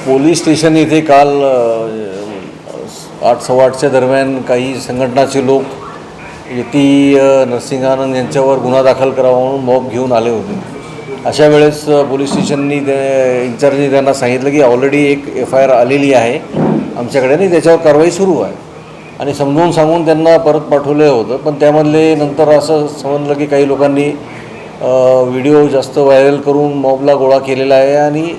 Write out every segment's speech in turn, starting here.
Police station येथे काल 8:15च्या दरम्यान काही संघटनाचे लोक यती नरसिंहानंद यांच्यावर गुन्हा दाखल करावा म्हणून मॉब घेऊन आले होते। अशा वेळेस पोलीस स्टेशननी इंचार्जनी त्यांना सांगितलं की ऑलरेडी एक FIR आलेली आहे आमच्याकडे आणि त्याच्यावर कारवाई सुरू आहे आणि समजून सांगून त्यांना परत पाठवलं होतं। पण त्यामधले नंतर असं समजलं की काही लोकांनी व्हिडिओ जास्त व्हायरल करून मॉबला गोळा केलेला आहे आणि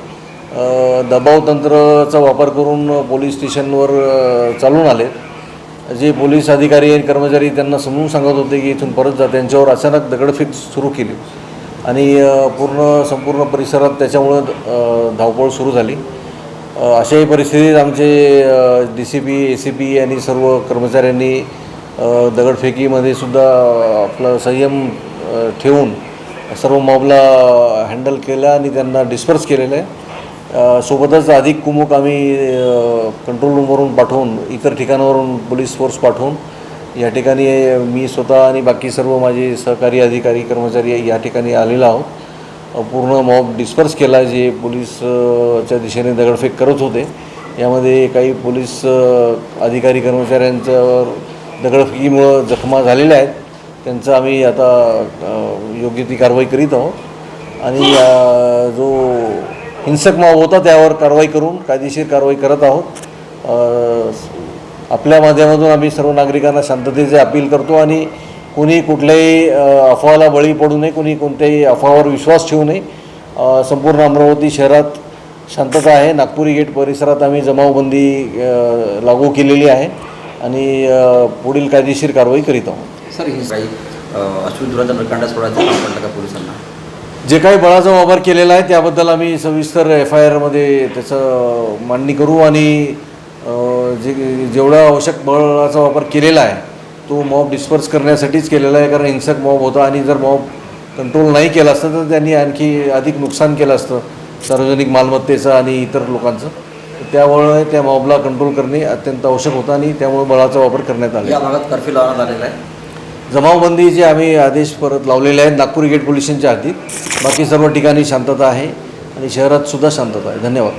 दबाव तंत्राचा वापर करून पोलीस स्टेशनवर चालून आले। जे पोलीस अधिकारी आणि कर्मचारी त्यांना समजून सांगत होते की इथून परत जा, त्यांच्यावर अचानक दगडफेक सुरू केली आणि संपूर्ण परिसरात त्याच्यामुळं धावपळ सुरू झाली। अशाही परिस्थितीत आमचे DCP ACP आणि सर्व कर्मचाऱ्यांनी दगडफेकीमध्ये सुद्धा आपला संयम ठेवून सर्व मॉबला हँडल केलं आणि त्यांना डिस्पर्स केलेलं आहे। सोबतच अधिक कुमक आम्ही कंट्रोल रूमवरून पाठवून इतर ठिकाणावरून पोलीस फोर्स पाठवून या ठिकाणी मी स्वतः आणि बाकी सर्व माझे सहकारी अधिकारी कर्मचारी या ठिकाणी आलेलो आहोत। पूर्ण मॉब डिस्पर्स केला। जे पोलीसच्या दिशेने दगडफेक करत होते यामध्ये काही पोलीस अधिकारी कर्मचाऱ्यांच्यावर दगडफेकीमुळं जखमा झालेल्या आहेत, त्यांचं आम्ही आता योग्य ती कारवाई करीत आहोत आणि जो हिंसक मॉब होता त्यावर कारवाई करून कायदेशीर कारवाई करत आहोत। आपल्या माध्यमातून आम्ही सर्व नागरिकांना शांततेचे अपील करतो आणि कोणी कुठल्याही अफवाला बळी पडू नये, कोणी कोणत्याही अफवावर विश्वास ठेवू नये। संपूर्ण अमरावती शहरात शांतता आहे। नागपुरी गेट परिसरात आम्ही जमावबंदी लागू केलेली आहे आणि पुढील कायदेशीर कारवाई करीत आहोत। सर, ही काही अश्रुधुराचा प्रकांड सोडायचं काम पडलं का पोलिसांना? जे काही बळाचा वापर केलेला आहे त्याबद्दल आम्ही सविस्तर FIRमध्ये त्याचं मांडणी करू आणि जेवढा आवश्यक बळाचा वापर केलेला आहे तो मॉब डिस्पर्स करण्यासाठीच केलेला आहे, कारण हिंसक मॉब होता आणि जर मॉब कंट्रोल नाही केला असतं तर त्यांनी आणखी अधिक नुकसान केलं असतं सार्वजनिक मालमत्तेचं आणि इतर लोकांचं। त्यामुळे त्या मॉबला कंट्रोल करणे अत्यंत आवश्यक होतं आणि त्यामुळे बळाचा वापर करण्यात आला। या भागात कर्फ्यू लावण्यात आलेला आहे। जमावबंदीचे आम्ही आदेश परत लावलेले आहेत नागपुरी गेट पोलीस स्टेशनच्या हद्दीत। बाकी सर्व ठिकाणी शांतता आहे आणि शहरात सुद्धा शांतता आहे। धन्यवाद।